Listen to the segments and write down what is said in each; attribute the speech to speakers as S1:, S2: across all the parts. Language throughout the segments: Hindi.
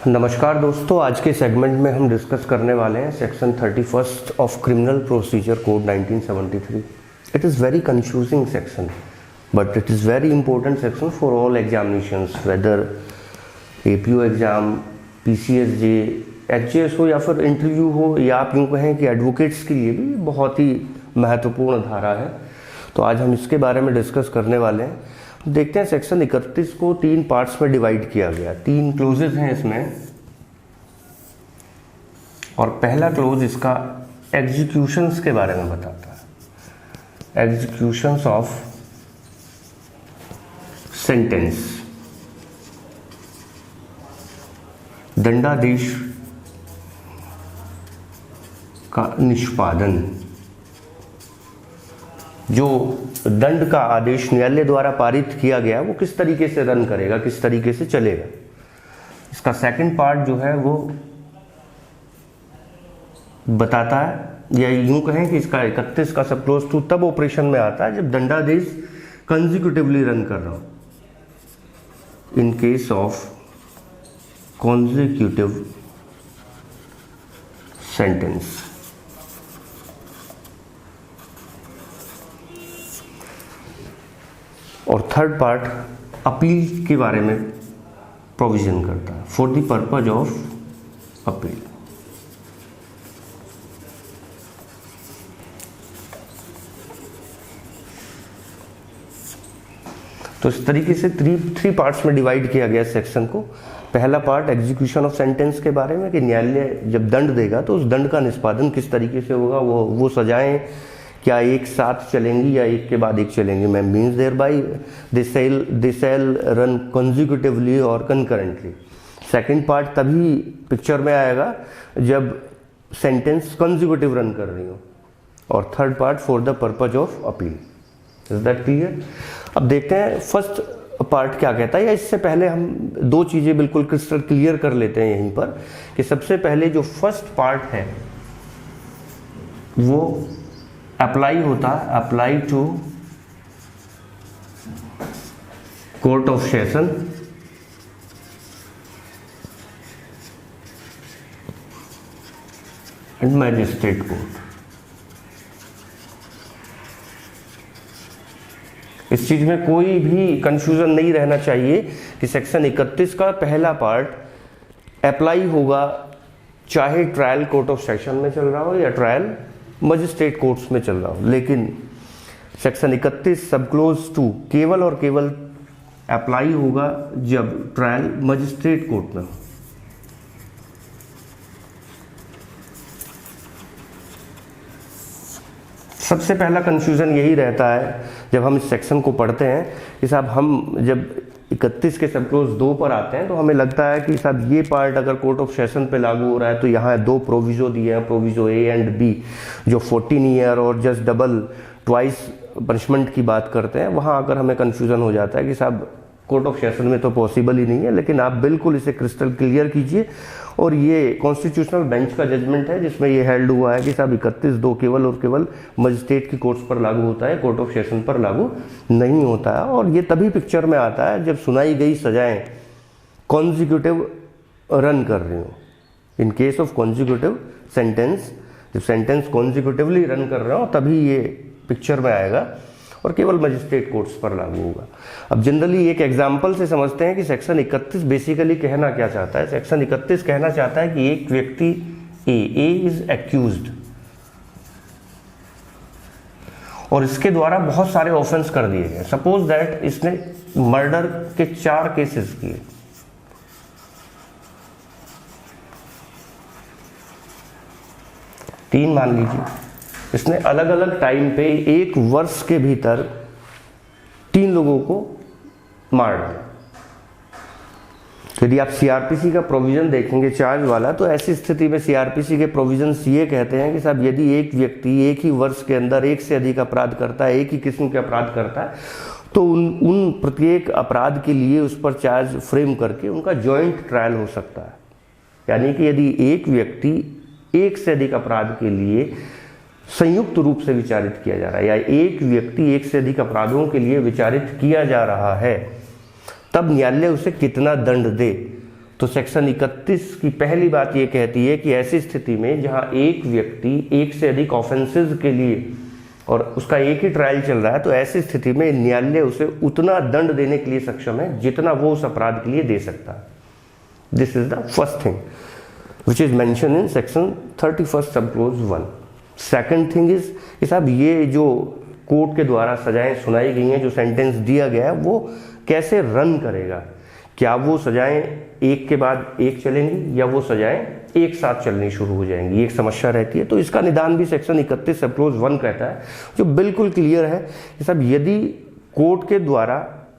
S1: नमस्कार दोस्तों, आज के सेगमेंट में हम डिस्कस करने वाले हैं section 31 of criminal procedure code 1973। It is very confusing section but it is very important section for all examinations, whether APO exam, PCSJ, HJS हो या फिर इंटरव्यू हो, या आप यूँ कहें कि एडवोकेट्स के लिए भी बहुत ही महत्वपूर्ण धारा है। तो आज हम इसके बारे में डिस्कस करने वाले हैं। देखते हैं, सेक्शन 31 को 3 पार्ट्स में डिवाइड किया गया, 3 क्लोजेज हैं इसमें। और पहला क्लोज इसका एग्जीक्यूशंस के बारे में बताता है, एग्जीक्यूशंस ऑफ सेंटेंस, दंडादेश का निष्पादन। जो दंड का आदेश न्यायालय द्वारा पारित किया गया वो किस तरीके से रन करेगा, किस तरीके से चलेगा। इसका सेकंड पार्ट जो है वो बताता है, या यूं कहें कि इसका 31 का सब क्लोज 2 तब ऑपरेशन में आता है जब दंडादेश कंसेक्यूटिवली रन कर रहा हो। In case of consecutive sentence. और थर्ड पार्ट अपील के बारे में प्रोविजन करता है, for the purpose of appeal. तो इस तरीके से थ्री पार्ट्स में डिवाइड किया गया सेक्शन को। पहला पार्ट एग्जीक्यूशन ऑफ सेंटेंस के बारे में कि न्यायालय जब दंड देगा तो उस दंड का निष्पादन किस तरीके से होगा, वो सजाएं क्या एक साथ चलेंगी या एक के बाद एक चलेंगी। मैं means there by they shall run consecutively और कंकरेंटली। सेकंड पार्ट तभी पिक्चर में आएगा जब सेंटेंस कंसेक्यूटिव रन कर रही हो। और third part for the purpose of appeal. Is that clear? अब देखते हैं फर्स्ट पार्ट क्या कहता है, या इससे पहले हम 2 चीजें बिल्कुल क्रिस्टल क्लियर कर लेते हैं यहीं पर कि सबसे पहले जो फर्स्ट पार्ट है वो अप्लाई होता है, apply to court of session and magistrate court. इस चीज में कोई भी कंफ्यूजन नहीं रहना चाहिए कि सेक्शन 31 का पहला पार्ट अप्लाई होगा चाहे ट्रायल कोर्ट ऑफ सेशन में चल रहा हो या ट्रायल मजिस्ट्रेट कोर्ट्स में चल रहा हो। लेकिन सेक्शन 31 सब क्लोज 2 केवल और केवल अप्लाई होगा जब ट्रायल मजिस्ट्रेट कोर्ट में हो। सबसे पहला कंफ्यूजन यही रहता है जब हम इस सेक्शन को पढ़ते हैं कि साहब हम जब 31 के सब क्लोज 2 पर आते हैं तो हमें लगता है कि साहब ये पार्ट अगर कोर्ट ऑफ सेशन पे लागू हो रहा है तो यहाँ 2 प्रोविजो दिए हैं, प्रोविजो ए एंड बी, जो 14 ईयर और जस्ट डबल ट्वाइस पनिशमेंट की बात करते हैं। वहाँ अगर हमें कन्फ्यूजन हो जाता है कि साहब कोर्ट ऑफ सेशन में तो पॉसिबल ही नहीं है। लेकिन आप बिल्कुल इसे क्रिस्टल क्लियर कीजिए, और ये कॉन्स्टिट्यूशनल बेंच का जजमेंट है जिसमें ये हेल्ड हुआ है कि साहब 31(2) केवल और केवल मजिस्ट्रेट की कोर्ट्स पर लागू होता है, कोर्ट ऑफ सेशन पर लागू नहीं होता है। और ये तभी पिक्चर में आता है जब सुनाई गई सजाएं कॉन्जिक्यूटिव रन कर रही हो। In case of consecutive sentence, जब सेंटेंस कॉन्जिक्यूटिवली रन कर रहा हो तभी ये पिक्चर में आएगा और केवल मजिस्ट्रेट कोर्ट्स पर लागू होगा। अब जनरली एक एग्जांपल से समझते हैं कि सेक्शन 31 बेसिकली कहना क्या चाहता है। सेक्शन 31 कहना चाहता है कि एक व्यक्ति ए इज एक्यूज्ड और इसके द्वारा बहुत सारे ऑफेंस कर दिए गए। सपोज दैट इसने मर्डर के 4 केसेस किए, तीन मान लीजिए, इसने अलग अलग टाइम पे 1 वर्ष के भीतर 3 लोगों को मार डाला। यदि आप सीआरपीसी का प्रोविजन देखेंगे चार्ज वाला, तो ऐसी स्थिति में सीआरपीसी के प्रोविजंस ये कहते हैं कि साहब यदि एक व्यक्ति एक ही वर्ष के अंदर एक से अधिक अपराध करता है, एक ही किस्म के अपराध करता है, तो उन प्रत्येक अपराध के लिए उस पर चार्ज फ्रेम करके उनका जॉइंट ट्रायल हो सकता है। यानी कि यदि एक व्यक्ति एक से अधिक अपराध के लिए संयुक्त रूप से विचारित किया जा रहा है, या एक व्यक्ति एक से अधिक अपराधों के लिए विचारित किया जा रहा है, तब न्यायालय उसे कितना दंड दे तो सेक्शन 31 की पहली बात ये कहती है कि ऐसी स्थिति में जहां एक व्यक्ति एक से अधिक ऑफेंसेस के लिए और उसका एक ही ट्रायल चल रहा है, तो ऐसी स्थिति में न्यायालय उसे उतना दंड देने के लिए सक्षम है जितना वो उस अपराध के लिए दे सकता है। This is the first thing which is mention in section 31 सब क्लोज 1। सेकंड थिंग इज कि साहब ये जो कोर्ट के द्वारा सजाएं सुनाई गई हैं, जो सेंटेंस दिया गया है, वो कैसे रन करेगा। क्या वो सजाएं एक के बाद एक चलेंगी या वो सजाएं एक साथ चलनी शुरू हो जाएंगी, एक समस्या रहती है। तो इसका निदान भी सेक्शन 31 सब क्लोज 1 कहता है, जो बिल्कुल क्लियर है कि साहब यदि कोर्ट के द्वारा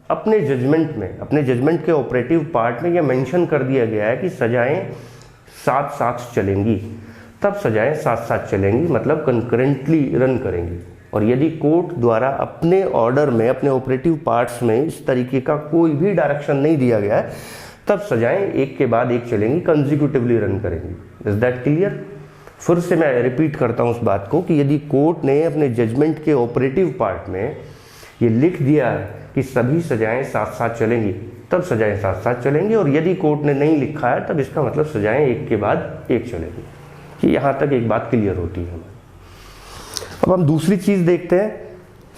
S1: अपने जजमेंट के ऑपरेटिव पार्ट में यह मेंशन कर दिया गया है कि सजाएं साथ साथ चलेंगी, तब सजाएं साथ साथ चलेंगी, मतलब कंकरेंटली रन करेंगी। और यदि कोर्ट द्वारा अपने ऑर्डर में, अपने ऑपरेटिव पार्ट्स में इस तरीके का कोई भी डायरेक्शन नहीं दिया गया है, तब सजाएं एक के बाद एक चलेंगी, कंसेक्यूटिवली रन करेंगी। Is that clear? फिर से मैं रिपीट करता हूं उस बात को कि यदि कोर्ट ने अपने जजमेंट के ऑपरेटिव पार्ट में ये लिख दिया है कि सभी सजाएं साथ साथ चलेंगी, तब सजाएं साथ साथ चलेंगी। और यदि कोर्ट ने नहीं लिखा है, तब इसका मतलब सजाएं एक के बाद एक चलेंगी। कि यहां तक एक बात क्लियर होती है। अब हम दूसरी चीज देखते हैं,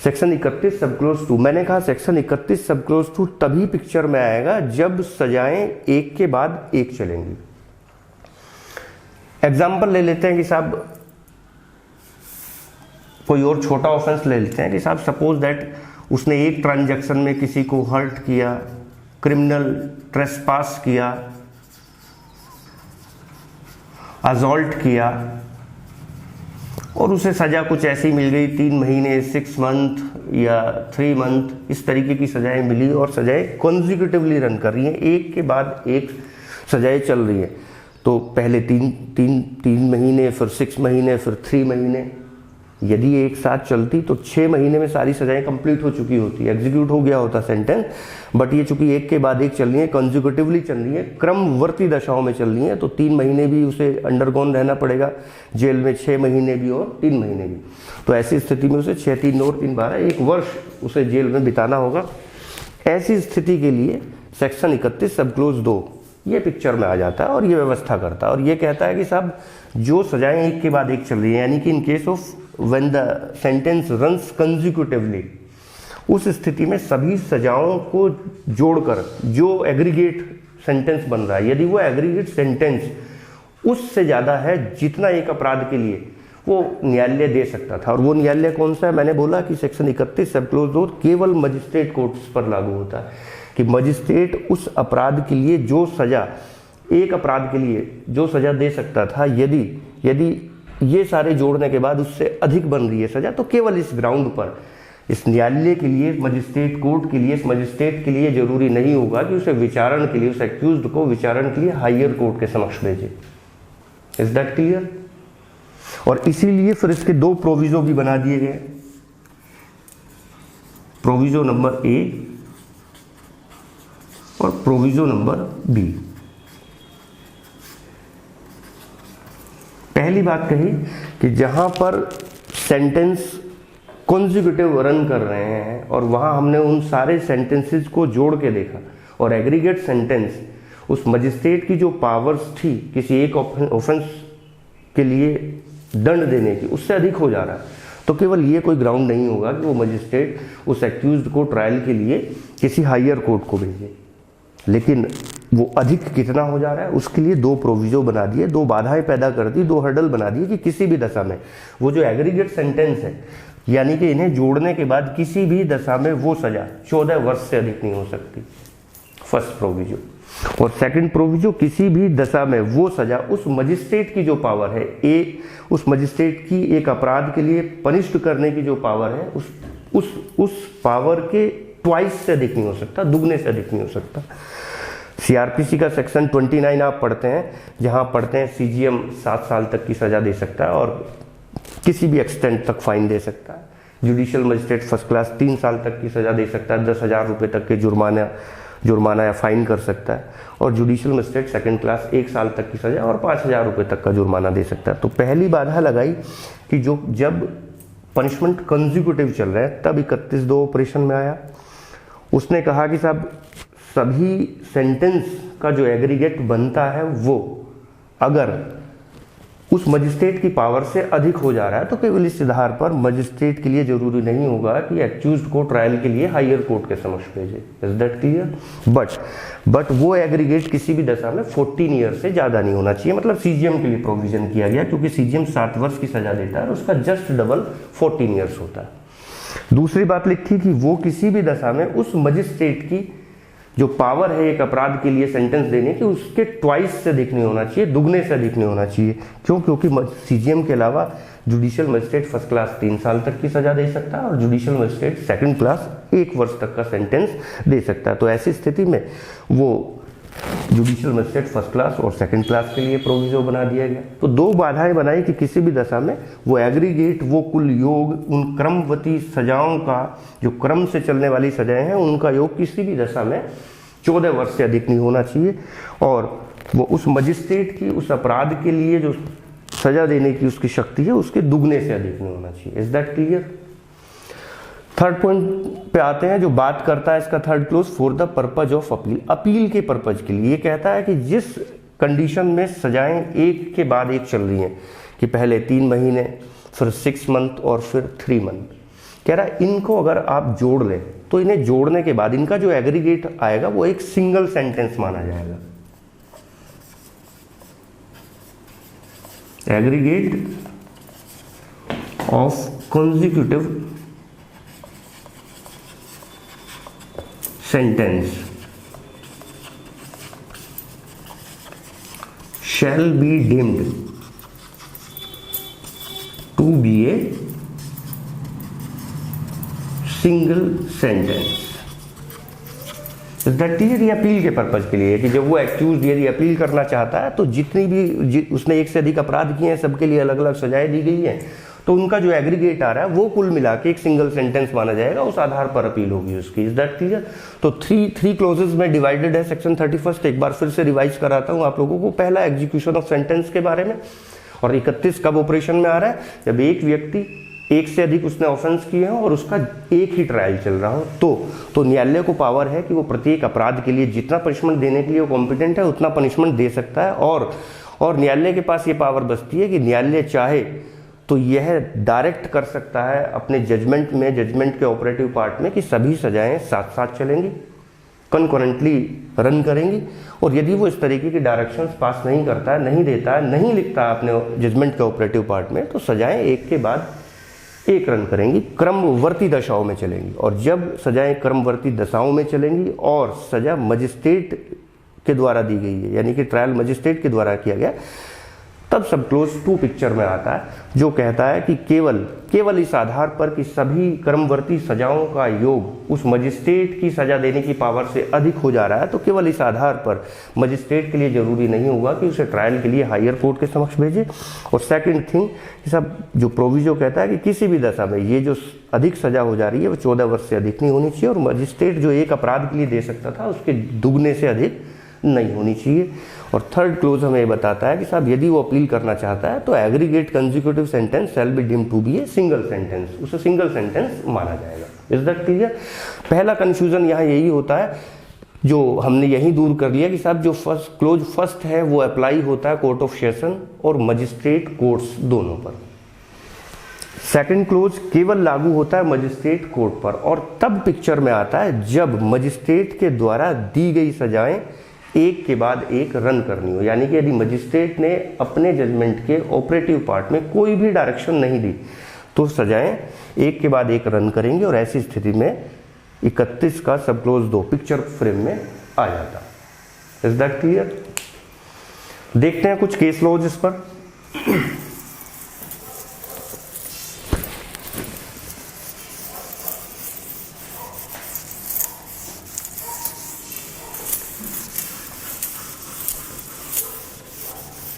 S1: सेक्शन 31 सब क्लोज 2। मैंने कहा सेक्शन 31 सब क्लोज 2 तभी पिक्चर में आएगा जब सजाएं एक के बाद एक चलेंगी। एग्जाम्पल ले लेते हैं कि साहब कोई और छोटा ऑफेंस ले लेते हैं कि साहब सपोज दैट उसने एक ट्रांजैक्शन में किसी को हर्ट किया, क्रिमिनल ट्रेसपास किया, असॉल्ट किया और उसे सजा कुछ ऐसी मिल गई 3 महीने, 6 मंथ या 3 मंथ, इस तरीके की सजाएं मिली और सजाएं कॉन्जिक्यूटिवली रन कर रही हैं, एक के बाद एक सजाएं चल रही हैं। तो पहले 3 महीने, फिर 6 महीने, फिर 3 महीने। यदि एक साथ चलती तो 6 महीने में सारी सजाएं कंप्लीट हो चुकी होती, एग्जीक्यूट हो गया होता सेंटेंस। बट ये चूंकि एक के बाद एक चल रही है, कंसेक्यूटिवली चल रही है, क्रमवर्ती दशाओं में चल रही है, तो 3 महीने भी उसे अंडरगोन रहना पड़ेगा जेल में, 6 महीने भी और 3 महीने भी। तो ऐसी स्थिति में उसे 6, 3 और 3, 12, 1 वर्ष उसे जेल में बिताना होगा। ऐसी स्थिति के लिए सेक्शन 31 सब क्लोज 2 ये पिक्चर में आ जाता है और ये व्यवस्था करता है और ये कहता है कि साहब जो सजाएं एक के बाद एक चल रही है, यानी कि in case of when the sentence runs consecutively, उस स्थिति में सभी सजाओं को जोड़कर जो एग्रीगेट सेंटेंस बन रहा है, यदि वो एग्रीगेट सेंटेंस उससे ज्यादा है जितना एक अपराध के लिए वो न्यायालय दे सकता था। और वो न्यायालय कौन सा है? मैंने बोला कि सेक्शन 31 सब क्लोज 2 केवल मजिस्ट्रेट कोर्ट्स पर लागू होता है कि मजिस्ट्रेट उस अपराध के लिए जो सजा, एक अपराध के लिए जो सजा दे सकता था, यदि ये सारे जोड़ने के बाद उससे अधिक बन रही है सजा, तो केवल इस ग्राउंड पर इस न्यायालय के लिए, मजिस्ट्रेट कोर्ट के लिए, इस मजिस्ट्रेट के लिए जरूरी नहीं होगा कि उसे विचारण के लिए, उस एक्यूज्ड को विचारण के लिए हायर कोर्ट के समक्ष भेजे। Is that clear? और इसीलिए फिर इसके 2 प्रोविजो भी बना दिए गए। प्रोविजो नंबर ए और प्रोविजो नंबर बी। पहली बात कही कि जहां पर सेंटेंस कॉन्जिक्यूटिव रन कर रहे हैं और वहां हमने उन सारे सेंटेंसेस को जोड़ के देखा और एग्रीगेट सेंटेंस उस मजिस्ट्रेट की जो पावर्स थी किसी एक ऑफेंस के लिए दंड देने की, उससे अधिक हो जा रहा है, तो केवल ये कोई ग्राउंड नहीं होगा कि वो मजिस्ट्रेट उस एक्यूज्ड को ट्रायल के लिए किसी हायर कोर्ट को भेजे। लेकिन वो अधिक कितना हो जा रहा है उसके लिए 2 प्रोविजो बना दिए, 2 बाधाएं पैदा कर दी, 2 हर्डल बना दिए कि किसी भी दशा में वो जो एग्रीगेट सेंटेंस है, यानी कि इन्हें जोड़ने के बाद किसी भी दशा में वो सजा 14 वर्ष से अधिक नहीं हो सकती, फर्स्ट प्रोविजो। और सेकंड प्रोविजो, किसी भी दशा में वो सजा उस मजिस्ट्रेट की जो पावर है, उस मजिस्ट्रेट की एक अपराध के लिए पनिष्ड करने की जो पावर है, उस पावर के ट्वाइस से अधिक नहीं हो सकता, दुगने से अधिक नहीं हो सकता। सीआरपीसी का सेक्शन 29 आप पढ़ते हैं, जहां पढ़ते हैं सीजीएम 7 साल तक की सजा दे सकता है और किसी भी एक्सटेंट तक फाइन दे सकता है। जुडिशियल मजिस्ट्रेट फर्स्ट क्लास 3 साल तक की सजा दे सकता है, 10,000 रुपये तक के जुर्माना या फाइन कर सकता है। और जुडिशियल मजिस्ट्रेट सेकंड क्लास 1 साल तक की सजा और 5,000 रुपये तक का जुर्माना दे सकता है। तो पहली बाधा लगाई कि जब पनिशमेंट कंसेक्यूटिव चल रहा है, तब 31(2) ऑपरेशन में आया। उसने कहा कि साहब सभी सेंटेंस का जो एग्रीगेट बनता है वो अगर उस मजिस्ट्रेट की पावर से अधिक हो जा रहा है तो केवल इस आधार पर मजिस्ट्रेट के लिए जरूरी नहीं होगा कि एक्यूज्ड को ट्रायल के लिए हायर कोर्ट के समक्ष भेजे। Is that clear? बट वो एग्रीगेट किसी भी दशा में 14 ईयर से ज्यादा नहीं होना चाहिए। मतलब सीजीएम के लिए प्रोविजन किया गया, क्योंकि सीजीएम 7 वर्ष की सजा देता है और उसका जस्ट डबल 14 ईयर्स होता है। दूसरी बात लिखी कि वो किसी भी दशा में उस मजिस्ट्रेट की जो पावर है एक अपराध के लिए सेंटेंस देने की, उसके ट्वाइस से अधिक नहीं होना चाहिए, दुगने से अधिक नहीं होना चाहिए। क्यों? क्योंकि सीजीएम के अलावा जुडिशियल मजिस्ट्रेट फर्स्ट क्लास 3 साल तक की सजा दे सकता है और जुडिशियल मजिस्ट्रेट सेकंड क्लास 1 वर्ष तक का सेंटेंस दे सकता है। तो ऐसी स्थिति में वो जुडिशियल मजिस्ट्रेट फर्स्ट क्लास और सेकंड क्लास के लिए प्रोविजो बना दिया गया। तो 2 बाधाएं बनाई कि किसी भी दशा में वो एग्रीगेट, वो कुल योग, उन क्रमवती सजाओं का जो क्रम से चलने वाली सजाएं हैं उनका योग किसी भी दशा में 14 वर्ष से अधिक नहीं होना चाहिए और वो उस मजिस्ट्रेट की उस अपराध के लिए जो सजा देने की उसकी शक्ति है उसके दुगने से अधिक नहीं होना चाहिए। Is that clear? Third point पे आते हैं जो बात करता है इसका third close, for the purpose of appeal. Appeal के पर्पज के लिए ये कहता है कि जिस कंडीशन में सजाएं एक के बाद एक चल रही हैं कि पहले 3 महीने, फिर 6 मंथ और फिर 3 मंथ, कह रहा है इनको अगर आप जोड़ लें तो इन्हें जोड़ने के बाद इनका जो एग्रीगेट आएगा वो एक सिंगल सेंटेंस माना जाएगा। Aggregate of consecutive sentence shall be deemed to be a single sentence। That clear? ये अपील के पर्पज के लिए है कि जब वो एक्यूज यदि अपील करना चाहता है तो जितनी भी उसने एक से अधिक अपराध किए हैं सबके लिए अलग अलग सजाएं दी गई हैं, तो उनका जो एग्रीगेट आ रहा है वो कुल मिला के एक सिंगल सेंटेंस माना जाएगा, उस आधार पर अपील होगी उसकी। Is that clear? तो थ्री क्लोजेस में डिवाइडेड है सेक्शन 31। एक बार फिर से रिवाइज कराता हूं आप लोगों को। पहला एग्जीक्यूशन ऑफ सेंटेंस के बारे में, और 31 कब ऑपरेशन में आ रहा है? जब एक व्यक्ति एक से अधिक उसने ऑफेंस किए हो और उसका एक ही ट्रायल चल रहा हो तो न्यायालय को पावर है कि वो प्रत्येक अपराध के लिए जितना पनिशमेंट देने के लिए वो कॉम्पिटेंट है उतना पनिशमेंट दे सकता है। और न्यायालय के पास ये पावर बचती है कि न्यायालय चाहे तो यह डायरेक्ट कर सकता है अपने जजमेंट के ऑपरेटिव पार्ट में कि सभी सजाएं साथ साथ चलेंगी, कंकरेंटली रन करेंगी। और यदि वो इस तरीके की डायरेक्शंस पास नहीं करता है, नहीं देता है, नहीं लिखता है अपने जजमेंट के ऑपरेटिव पार्ट में, तो सजाएं एक के बाद एक रन करेंगी, क्रमवर्ती दशाओं में चलेंगी। और जब सजाएं क्रमवर्ती दशाओं में चलेंगी और सजा मजिस्ट्रेट के द्वारा दी गई है, यानी कि ट्रायल मजिस्ट्रेट के द्वारा किया गया, तब सब क्लोज 2 पिक्चर में आता है जो कहता है कि केवल इस आधार पर कि सभी क्रमवर्ती सजाओं का योग उस मजिस्ट्रेट की सजा देने की पावर से अधिक हो जा रहा है, तो केवल इस आधार पर मजिस्ट्रेट के लिए जरूरी नहीं होगा कि उसे ट्रायल के लिए हायर कोर्ट के समक्ष भेजे। और सेकंड थिंग, सब जो प्रोविजो कहता है कि किसी भी दशा में ये जो अधिक सजा हो जा रही है वो 14 वर्ष से अधिक नहीं होनी चाहिए और मजिस्ट्रेट जो एक अपराध के लिए दे सकता था उसके दुगने से अधिक नहीं होनी चाहिए। और थर्ड क्लोज हमें बताता है कि साहब यदि वो अपील करना चाहता है तो aggregate consecutive sentence shall be deemed to be a single sentence, उसे सिंगल सेंटेंस माना जाएगा। Is that clear? पहला कंफ्यूजन यहाँ यही होता है जो हमने यही दूर कर लिया कि साहब जो क्लोज फर्स्ट है वो अप्लाई होता है कोर्ट ऑफ सेशन और मजिस्ट्रेट कोर्ट्स दोनों पर। सेकंड क्लोज केवल लागू होता है मजिस्ट्रेट कोर्ट पर और तब पिक्चर में आता है जब मजिस्ट्रेट के द्वारा दी गई सजाएं एक के बाद एक रन करनी हो। यानी कि यदि मजिस्ट्रेट ने अपने जजमेंट के ऑपरेटिव पार्ट में कोई भी डायरेक्शन नहीं दी तो सजाएं एक के बाद एक रन करेंगे और ऐसी स्थिति में 31 का सब क्लोज 2 पिक्चर फ्रेम में आ जाता। Is that clear? देखते हैं कुछ केस लॉज इस पर।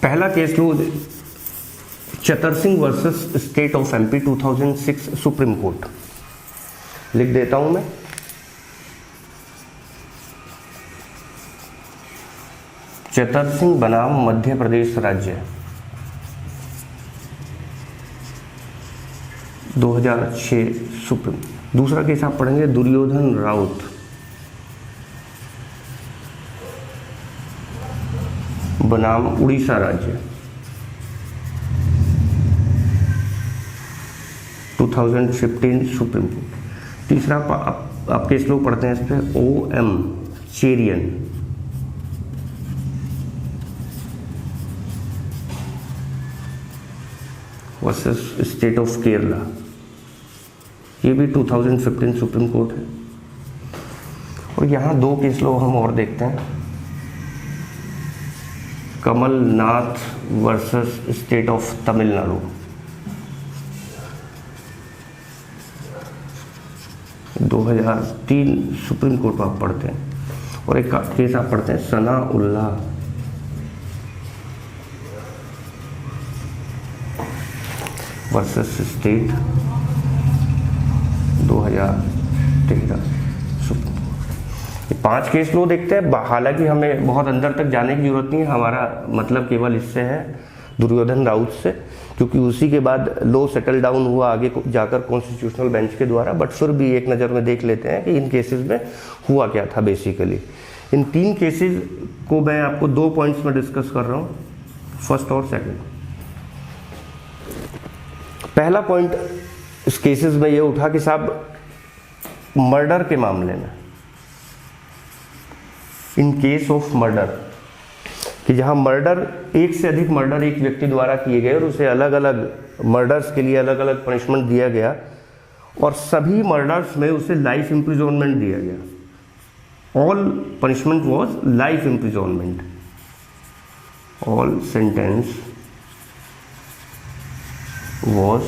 S1: पहला केस लो Chatar Singh versus state of MP 2006 Supreme Court. लिख देता हूं मैं। चतर सिंह बनाम मध्य प्रदेश राज्य 2006 सुप्रीम। दूसरा केस आप पढ़ेंगे दुर्योधन राउत बनाम उड़ीसा राज्य 2015 सुप्रीम कोर्ट। तीसरा आप केस लोग पढ़ते हैं इस पे OM Cherian versus state of Kerala, ये भी 2015 सुप्रीम कोर्ट है। और यहाँ दो केस लो हम और देखते हैं, Kamalnath versus state of Tamil Nadu, दो 2003 सुप्रीम कोर्ट में आप पढ़ते हैं। और एक केस आप पढ़ते हैं Sanaullah versus state 2013 supreme court. ये 5 केस लो देखते हैं। हालांकि हमें बहुत अंदर तक जाने की जरूरत नहीं है, हमारा मतलब केवल इससे है दुर्योधन राउत से, क्योंकि उसी के बाद लो सेटल डाउन हुआ आगे जाकर कॉन्स्टिट्यूशनल बेंच के द्वारा। बट फिर भी एक नज़र में देख लेते हैं कि इन केसेस में हुआ क्या था बेसिकली। इन 3 केसेस को मैं आपको 2 पॉइंट्स में डिस्कस कर रहा हूँ, फर्स्ट और सेकंड। पहला पॉइंट इस केसेस में ये उठा कि साहब मर्डर के मामले में, इन केस ऑफ मर्डर, कि जहां मर्डर, एक से अधिक मर्डर एक व्यक्ति द्वारा किए गए और उसे अलग अलग मर्डर्स के लिए अलग अलग पनिशमेंट दिया गया और सभी मर्डर्स में उसे लाइफ इम्प्रिजोनमेंट दिया गया। All punishment was life imprisonment, all sentence was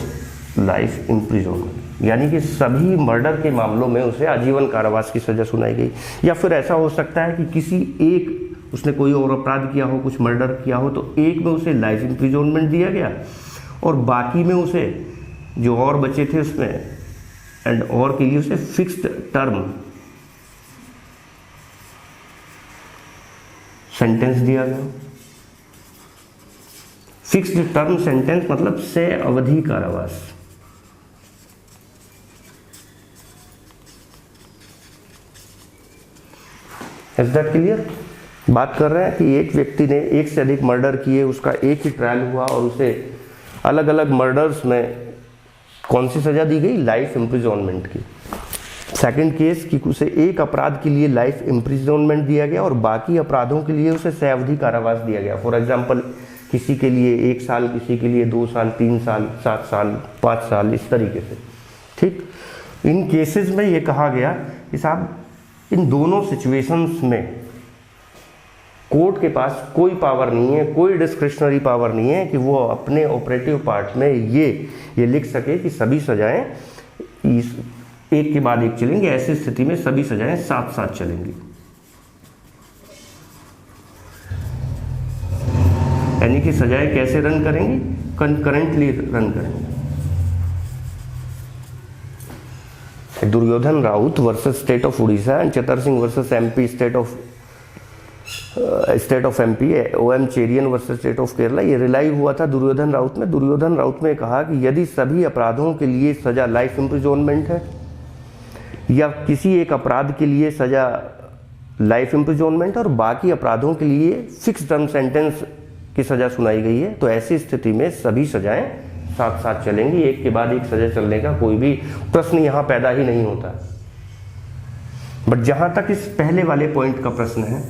S1: life imprisonment, यानी कि सभी मर्डर के मामलों में उसे आजीवन कारावास की सजा सुनाई गई। या फिर ऐसा हो सकता है कि किसी एक, उसने कोई और अपराध किया हो, कुछ मर्डर किया हो, तो एक में उसे लाइफ इम्प्रिजोनमेंट दिया गया और बाकी में उसे जो और बचे थे उसमें एंड और के लिए उसे फिक्स्ड टर्म सेंटेंस दिया गया। फिक्स्ड टर्म सेंटेंस मतलब से अवधि कारावास। Is that clear? बात कर रहे हैं कि एक व्यक्ति ने एक से अधिक मर्डर किए, उसका एक ही ट्रायल हुआ और उसे अलग अलग मर्डर्स में कौन सी सजा दी गई? लाइफ इम्प्रिजोनमेंट की। सेकंड केस कि उसे एक अपराध के लिए लाइफ इम्प्रिजोनमेंट दिया गया और बाकी अपराधों के लिए उसे सयावधि कारावास दिया गया। फॉर एग्जाम्पल, किसी के लिए 1 साल, किसी के लिए 2 साल, 3 साल, 7 साल, 5 साल, इस तरीके से। ठीक, इन केसेस में ये कहा गया कि साहब इन दोनों सिचुएशंस में कोर्ट के पास कोई पावर नहीं है, कोई डिस्क्रिशनरी पावर नहीं है कि वो अपने ऑपरेटिव पार्ट में ये लिख सके कि सभी सजाएं एक के बाद एक चलेंगी। ऐसी स्थिति में सभी सजाएं साथ साथ चलेंगी, यानी कि सजाएं कैसे रन करेंगी? कंकरेंटली रन करेंगे। Duryodhan Raut versus state of Orissa and Chatar Singh versus MP state of MP, OM Cherian versus state of Kerala, ये रिलाई हुआ था दुर्योधन राउत में। दुर्योधन राउत में कहा कि यदि सभी अपराधों के लिए सजा लाइफ इम्प्रिजोनमेंट है या किसी एक अपराध के लिए सजा लाइफ इम्प्रिजोनमेंट और बाकी अपराधों के लिए फिक्स टर्म सेंटेंस की सजा सुनाई गई है, तो ऐसी स्थिति में सभी सजाएं साथ साथ चलेंगी। एक के बाद एक सजा चलने का कोई भी प्रश्न यहां पैदा ही नहीं होता। बट जहां तक इस पहले वाले पॉइंट का प्रश्न है,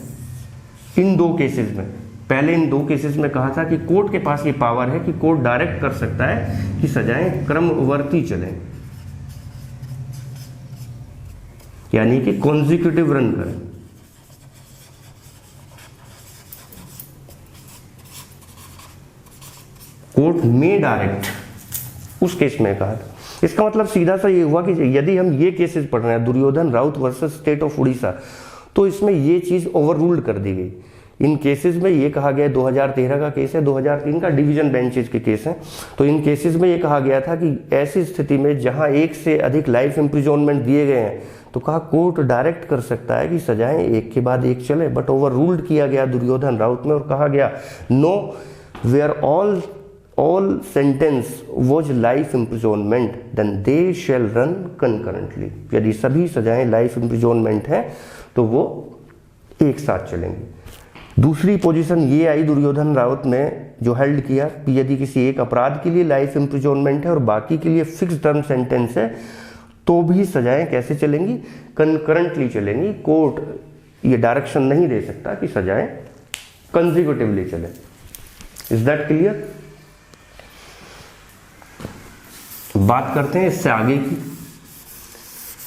S1: इन 2 केसेस में, पहले इन 2 केसेस में कहा था कि कोर्ट के पास ये पावर है कि कोर्ट डायरेक्ट कर सकता है कि सजाएं क्रमवर्ती चलें, यानी कि कॉन्जिक्यूटिव रन करें। कोर्ट में डायरेक्ट उस केस में कहा था। इसका मतलब सीधा सा ये हुआ कि यदि हम ये केसेस पढ़ रहे हैं Duryodhan Raut versus state of Orissa, तो इसमें ये चीज ओवर रूल्ड कर दी गई। इन केसेस में ये कहा गया, 2013 का केस है, 2003 का डिवीजन बेंचेज के केस है, तो इन केसेस में ये कहा गया था कि ऐसी स्थिति में जहां एक से अधिक लाइफ इम्प्रिजोनमेंट दिए गए हैं, तो कहा कोर्ट डायरेक्ट कर सकता है कि सजाएं एक के बाद एक चले। बट ओवर रूल्ड किया गया दुर्योधन राउत में और कहा गया no, where all sentence was life imprisonment then they shall run concurrently। यदि सभी सजाएं लाइफ imprisonment है तो वो एक साथ चलेंगी। दूसरी पोजीशन ये आई दुर्योधन राउत ने जो हेल्ड किया कि यदि किसी एक अपराध के लिए लाइफ इम्प्रिजोनमेंट है और बाकी के लिए फिक्स टर्म सेंटेंस है तो भी सजाएं कैसे चलेंगी, कंकरेंटली चलेंगी। कोर्ट ये डायरेक्शन नहीं दे सकता कि सजाएं कंसेक्यूटिवली चले। Is that clear? बात करते हैं इससे आगे की।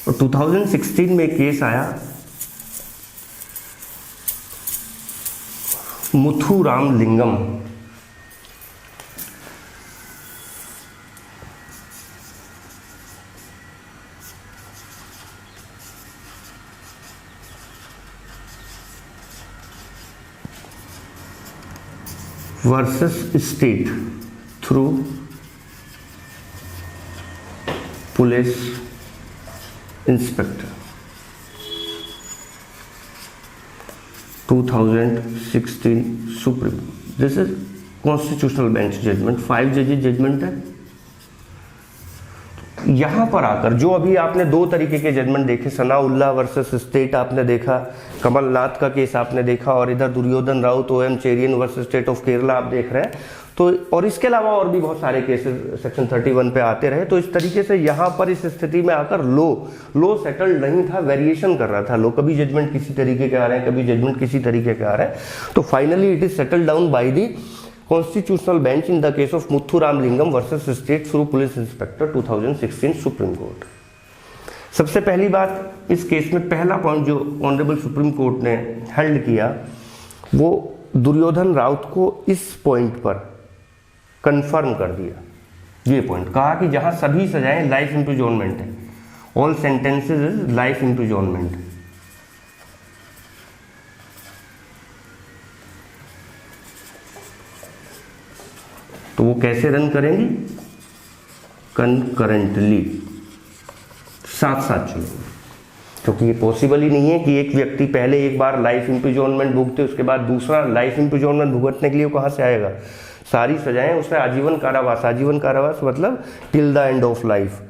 S1: और 2016 में केस आया Muthuram Lingam versus state through police inspector 2016 supreme. This is constitutional bench judgment, 5 जजेस जजमेंट है। यहां पर आकर जो अभी आपने दो तरीके के जजमेंट देखे, सनाउल्लाह वर्सेस स्टेट आपने देखा, कमलनाथ का केस आपने देखा, और इधर Duryodhan Raut O M Cherian versus state of Kerala आप देख रहे हैं। तो और इसके अलावा और भी बहुत सारे केसेस सेक्शन 31 पे आते रहे। तो इस तरीके से यहाँ पर इस स्थिति में आकर लो सेटल्ड नहीं था, वेरिएशन कर रहा था लो, कभी जजमेंट किसी तरीके के आ रहे हैं, कभी जजमेंट किसी तरीके के आ रहे हैं। तो finally it is settled down by the constitutional bench in the case of Muthuram Lingam versus state through police inspector 2016 supreme Court. सबसे पहली बात, इस केस में पहला पॉइंट जो ऑनरेबल सुप्रीम कोर्ट ने हेल्ड किया वो दुर्योधन राउत को इस पॉइंट पर कंफर्म कर दिया। ये पॉइंट कहा कि जहां सभी सजाएं लाइफ इम्प्रिजोनमेंट है, ऑल सेंटेंसेस इज लाइफ इम्प्रिजोनमेंट। तो वो कैसे रन करेंगी, कंकरेंटली, साथ साथ चलेंगे। क्योंकि ये पॉसिबल ही नहीं है कि एक व्यक्ति पहले एक बार लाइफ इम्प्रिजोनमेंट भुगते उसके बाद दूसरा लाइफ इम्प्रिजोनमेंट भुगतने के लिए कहां से आएगा। सारी सजाएं उसमें आजीवन कारावास, आजीवन कारावास मतलब till the end of life.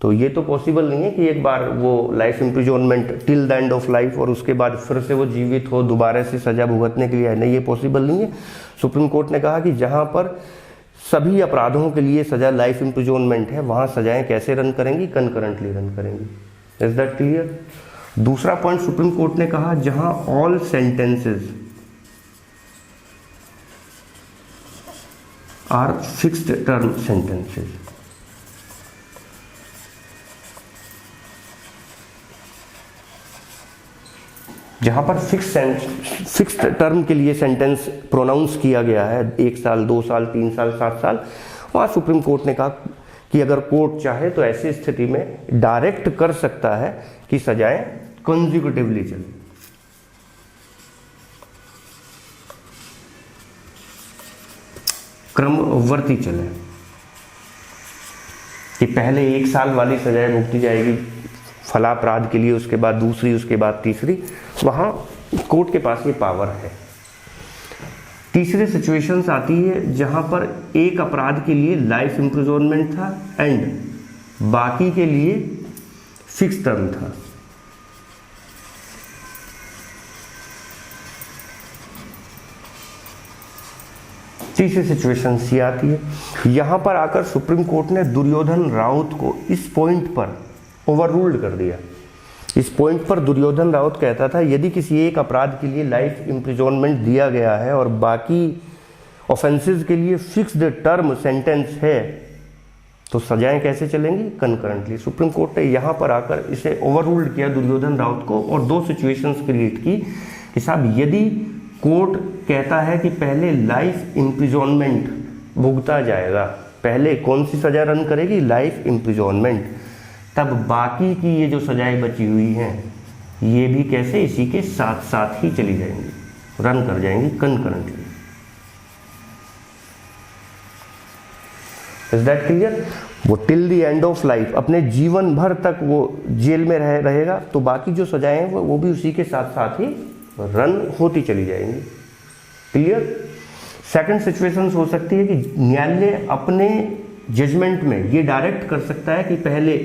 S1: तो ये तो पॉसिबल नहीं है कि एक बार वो life imprisonment till the end of life और उसके बाद फिर से वो जीवित हो, दोबारा से सजा भुगतने के लिए आए, नहीं, ये पॉसिबल नहीं है। सुप्रीम कोर्ट ने कहा कि जहां पर सभी अपराधों के लिए सजा लाइफ इम्प्रिजोनमेंट है वहां सजाएं कैसे रन करेंगी, कंकरेंटली रन करेंगी। Is that clear? दूसरा पॉइंट सुप्रीम कोर्ट ने कहा जहां all sentences are fixed term sentences. जहां पर फिक्स्ड टर्म के लिए सेंटेंस प्रोनाउंस किया गया है, 1 साल 2 साल 3 साल 7 साल, वहां सुप्रीम कोर्ट ने कहा कि अगर कोर्ट चाहे तो ऐसी स्थिति में डायरेक्ट कर सकता है कि सजाएं कंसेक्यूटिवली चले। क्रमवर्ती चले कि पहले 1 साल वाली सजाएं भुगती जाएगी फलापराध के लिए, उसके बाद दूसरी, उसके बाद तीसरी। वहां कोर्ट के पास ये पावर है। तीसरी सिचुएशंस आती है जहां पर एक अपराध के लिए लाइफ इम्प्रिजोनमेंट था एंड बाकी के लिए फिक्स टर्म था। तीसरी सिचुएशन ये आती है, यहां पर आकर सुप्रीम कोर्ट ने दुर्योधन राउत को इस पॉइंट पर ओवर रूल्ड कर दिया। इस पॉइंट पर दुर्योधन राउत कहता था यदि किसी एक अपराध के लिए लाइफ इम्प्रिजोनमेंट दिया गया है और बाकी ऑफेंसेस के लिए फिक्स्ड टर्म सेंटेंस है तो सजाएं कैसे चलेंगी, कंकरेंटली। सुप्रीम कोर्ट ने यहां पर आकर इसे ओवर रूल्ड किया दुर्योधन राउत को और 2 सिचुएशंस क्रिएट की कि साहब यदि कोर्ट कहता है कि पहले लाइफ इम्प्रिजोनमेंट भुगता जाएगा, पहले कौन सी सजा रन करेगी, लाइफ इम्प्रिजोनमेंट, तब बाकी की ये जो सजाएं बची हुई हैं ये भी कैसे इसी के साथ साथ ही चली जाएंगी, रन कर जाएंगी कंकरेंटली। Is that clear? वो till the end of life, अपने जीवन भर तक वो जेल में रहेगा, तो बाकी जो सजाएं हैं वो भी उसी के साथ साथ ही रन होती चली जाएंगी। क्लियर? सेकंड सिचुएशन हो सकती है कि न्यायालय अपने जजमेंट में ये डायरेक्ट कर सकता है कि पहले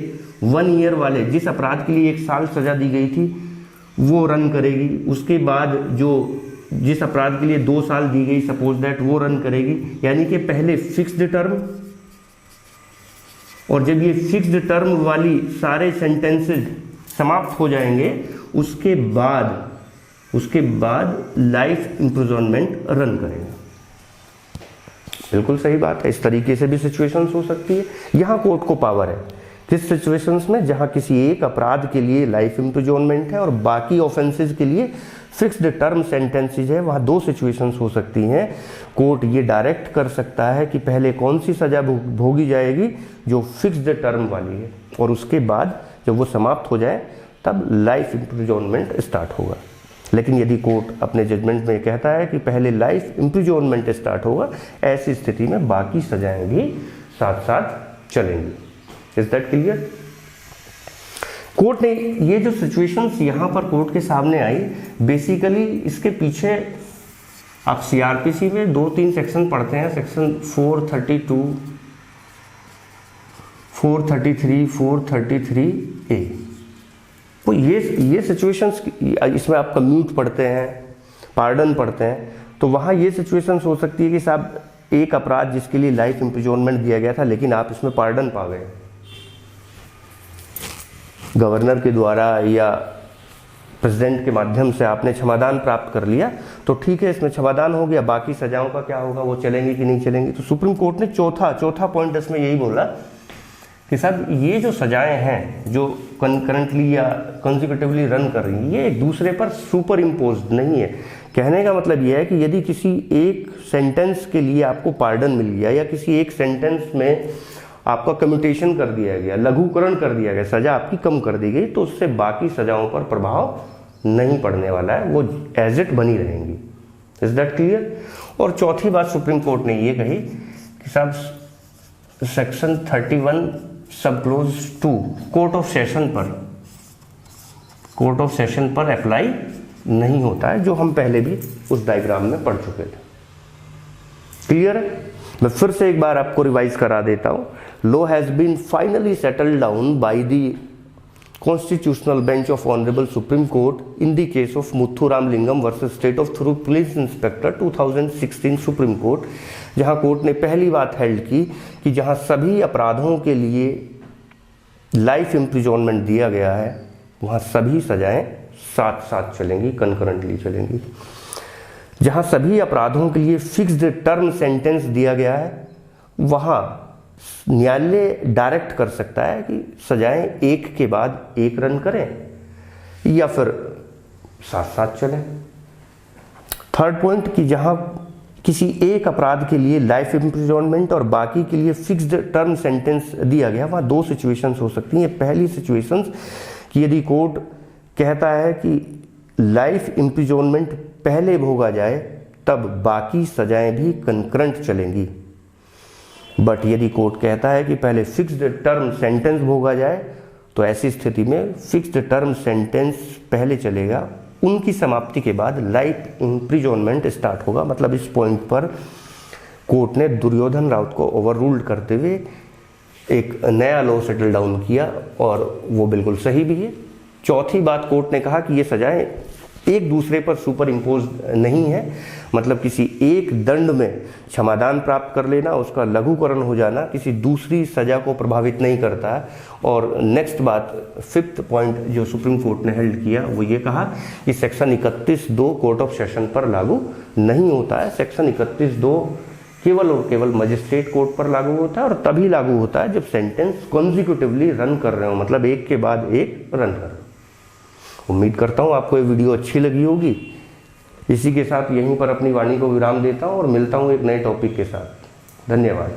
S1: 1 ईयर वाले जिस अपराध के लिए 1 साल सजा दी गई थी वो रन करेगी, उसके बाद जो जिस अपराध के लिए 2 साल दी गई सपोज दैट वो रन करेगी, यानी कि पहले फिक्स्ड टर्म, और जब ये फिक्स्ड टर्म वाली सारे सेंटेंसेस समाप्त हो जाएंगे उसके बाद लाइफ इम्प्रिजनमेंट रन करेगा। बिल्कुल सही बात है, इस तरीके से भी सिचुएशंस हो सकती है। यहाँ कोर्ट को पावर है किस सिचुएशंस में, जहाँ किसी एक अपराध के लिए लाइफ इम्प्रिजनमेंट है और बाकी ऑफेंसेस के लिए फिक्स्ड टर्म सेंटेंसेज है, वहाँ 2 सिचुएशंस हो सकती हैं। कोर्ट ये डायरेक्ट कर सकता है कि पहले कौन सी सजा भोगी जाएगी जो फिक्स्ड टर्म वाली है, और उसके बाद जब वो समाप्त हो जाए तब लाइफ इम्प्रिजनमेंट स्टार्ट होगा। लेकिन यदि कोर्ट अपने जजमेंट में कहता है कि पहले लाइफ इम्प्रिजनमेंट स्टार्ट होगा, ऐसी स्थिति में बाकी सजाएं भी साथ साथ चलेंगी। Is that clear? कोर्ट ने ये जो सिचुएशंस यहाँ पर कोर्ट के सामने आई, बेसिकली इसके पीछे आप सीआरपीसी में 2-3 सेक्शन पढ़ते हैं, सेक्शन 432, 433, 433A। तो ये सिचुएशंस, इसमें आप कम्यूट पढ़ते हैं, पार्डन पढ़ते हैं, तो वहाँ ये सिचुएशंस हो सकती है कि साहब एक अपराध जिसके लिए लाइफ इम्प्रिजनमेंट दिया गया था लेकिन आप इसमें पार्डन पा गए, गवर्नर के द्वारा या प्रेसिडेंट के माध्यम से आपने क्षमादान प्राप्त कर लिया, तो ठीक है इसमें क्षमादान हो गया, बाकी सजाओं का क्या होगा, वो चलेंगी कि नहीं चलेंगी। तो सुप्रीम कोर्ट ने चौथा पॉइंट इसमें यही बोला कि साहब ये जो सजाएं हैं जो कंकरेंटली या कंसेक्यूटिवली रन कर रही हैं, ये एक दूसरे पर सुपर इम्पोज्ड नहीं है। कहने का मतलब यह है कि यदि किसी एक सेंटेंस के लिए आपको पार्डन मिल गया या किसी एक सेंटेंस में आपका कम्यूटेशन कर दिया गया, लघुकरण कर दिया गया, सजा आपकी कम कर दी गई, तो उससे बाकी सजाओं पर प्रभाव नहीं पड़ने वाला है, वो एज इट बनी रहेंगी। Is that clear? और चौथी बात सुप्रीम कोर्ट ने ये कही कि साहब सेक्शन 31 सब क्लोज 2 कोर्ट ऑफ सेशन पर अप्लाई नहीं होता है, जो हम पहले भी उस डायग्राम में पढ़ चुके थे। क्लियर है? मैं फिर से एक बार आपको रिवाइज करा देता हूं। Law has been finally settled down by the constitutional bench of honourable supreme court in the case of Muthu Ramalingam versus state of through police inspector 2016 supreme court, जहां कोर्ट ने पहली बात हेल्ड की कि जहां सभी अपराधों के लिए लाइफ इम्प्रिजनमेंट दिया गया है वहां सभी सजाएं साथ साथ चलेंगी, कंकरेंटली चलेंगी। जहां सभी अपराधों के लिए फिक्स्ड टर्म सेंटेंस दिया गया है वहां न्यायालय डायरेक्ट कर सकता है कि सजाएं एक के बाद एक रन करें या फिर साथ साथ चलें। थर्ड पॉइंट कि जहां किसी एक अपराध के लिए लाइफ इम्प्रिजनमेंट और बाकी के लिए फिक्स्ड टर्म सेंटेंस दिया गया, वहां 2 सिचुएशंस हो सकती हैं। पहली सिचुएशंस कि यदि कोर्ट कहता है कि लाइफ इम्प्रिजनमेंट पहले भोगा जाए तब बाकी सजाएं भी कंकरेंट चलेंगी। बट यदि कोर्ट कहता है कि पहले फिक्स्ड टर्म सेंटेंस भोगा जाए तो ऐसी स्थिति में फिक्स्ड टर्म सेंटेंस पहले चलेगा, उनकी समाप्ति के बाद लाइफ इम्प्रिजनमेंट स्टार्ट होगा। मतलब इस पॉइंट पर कोर्ट ने दुर्योधन राउत को ओवररूल्ड करते हुए एक नया लॉ सेटल डाउन किया और वो बिल्कुल सही भी है। चौथी बात कोर्ट ने कहा कि ये सजाएं एक दूसरे पर सुपर इम्पोज नहीं है, मतलब किसी एक दंड में क्षमादान प्राप्त कर लेना, उसका लघुकरण हो जाना किसी दूसरी सजा को प्रभावित नहीं करता है। और नेक्स्ट बात, 5th पॉइंट जो सुप्रीम कोर्ट ने हेल्ड किया वो ये कहा कि सेक्शन 31(2) कोर्ट ऑफ सेशन पर लागू नहीं होता है। सेक्शन 31(2) केवल और केवल मजिस्ट्रेट कोर्ट पर लागू होता है और तभी लागू होता है जब सेंटेंस कॉन्जिक्यूटिवली रन कर रहे हो, मतलब एक के बाद एक रन कर रहे हो। उम्मीद करता हूँ आपको ये वीडियो अच्छी लगी होगी। इसी के साथ यहीं पर अपनी वाणी को विराम देता हूँ और मिलता हूँ एक नए टॉपिक के साथ। धन्यवाद।